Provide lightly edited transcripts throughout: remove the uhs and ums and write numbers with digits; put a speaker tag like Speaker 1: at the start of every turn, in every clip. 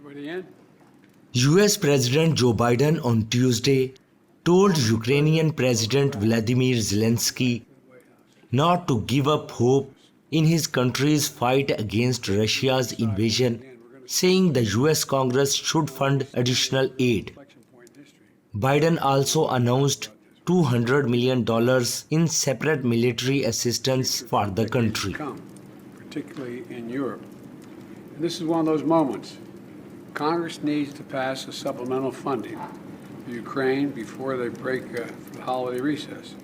Speaker 1: Everybody in?
Speaker 2: US President Joe Biden on Tuesday told Ukrainian President Volodymyr Zelenskiy not to give up hope in his country's fight against Russia's invasion, saying the US Congress should fund additional aid. Biden also announced $200 million in separate military assistance for the country.
Speaker 1: Particularly in Europe. And this is one of those moments. Congress needs to pass a supplemental funding for Ukraine before they break for the holiday recess,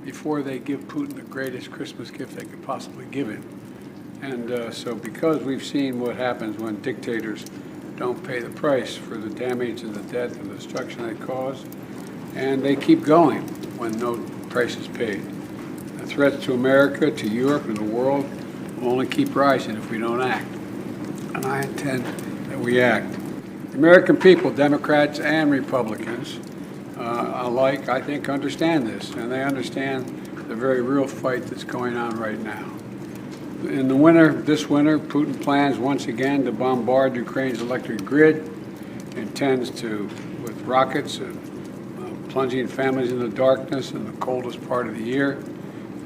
Speaker 1: before they give Putin the greatest Christmas gift they could possibly give him. And so because we've seen what happens when dictators don't pay the price for the damage and the death and the destruction they cause, and they keep going when no price is paid. The threats to America, to Europe, and the world will only keep rising if we don't act. And I intend that we act. The American people, Democrats and Republicans alike, I think, understand this, and they understand the very real fight that's going on right now. In the winter, this winter, Putin plans once again to bombard Ukraine's electric grid, intends to, with rockets, plunging families into darkness in the coldest part of the year,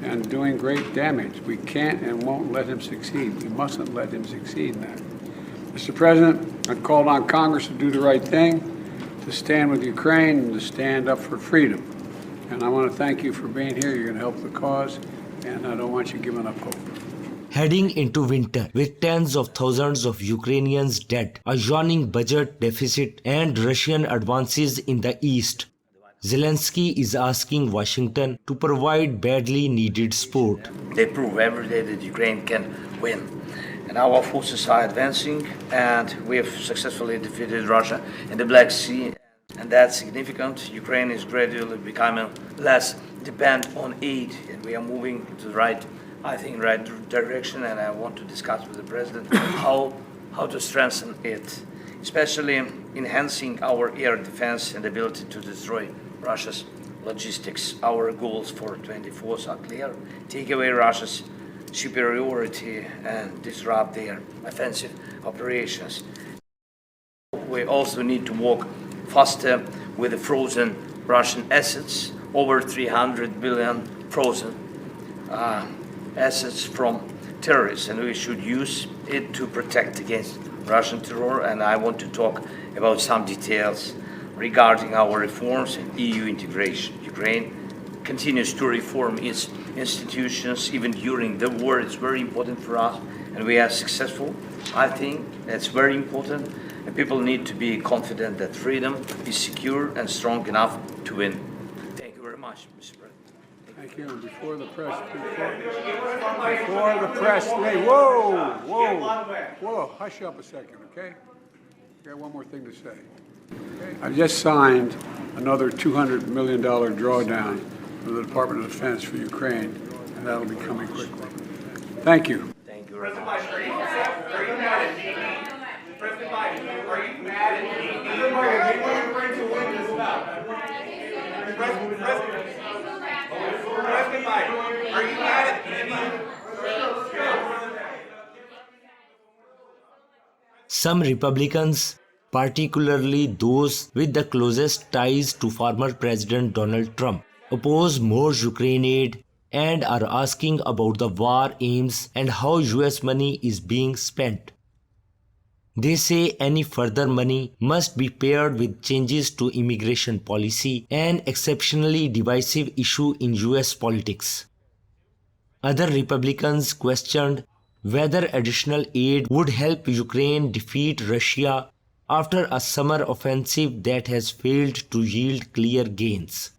Speaker 1: and doing great damage. We can't and won't let him succeed. We mustn't let him succeed in that. Mr. President, I've called on Congress to do the right thing, to stand with Ukraine and to stand up for freedom. And I want to thank you for being here. You're going to help the cause, and I don't want you giving up hope.
Speaker 2: Heading into winter with tens of thousands of Ukrainians dead, a yawning budget deficit, and Russian advances in the east, Zelensky is asking Washington to provide badly needed support.
Speaker 3: They prove every day that Ukraine can win. And our forces are advancing, and we have successfully defeated Russia in the Black Sea. And that's significant. Ukraine is gradually becoming less dependent on aid, and we are moving to the right direction. And I want to discuss with the President how to strengthen it, especially enhancing our air defense and ability to destroy Russia's logistics. Our goals for 24 are clear: take away Russia's superiority and disrupt their offensive operations. We also need to work faster with the frozen Russian assets, over 300 billion frozen assets from terrorists, and we should use it to protect against Russian terror. And I want to talk about some details regarding our reforms and EU integration. Ukraine continues to reform its institutions even during the war. It's very important for us, and we are successful. I think that's very important, and people need to be confident that freedom is secure and strong enough to win. Thank you very much, Mr. President.
Speaker 1: Thank you. And before the press, hey, whoa, hush up a second, okay? I got one more thing to say. Okay? I've just signed another $200 million drawdown from the Department of Defense for Ukraine, and that'll be coming quickly. Thank you.
Speaker 3: Thank you very much.
Speaker 4: Are you mad at me? President Biden, are you mad at me? Ukraine to win this battle. President Biden, are you mad at me?
Speaker 2: Some Republicans, particularly those with the closest ties to former President Donald Trump, oppose more Ukraine aid and are asking about the war aims and how US money is being spent. They say any further money must be paired with changes to immigration policy, an exceptionally divisive issue in US politics. Other Republicans questioned whether additional aid would help Ukraine defeat Russia after a summer offensive that has failed to yield clear gains.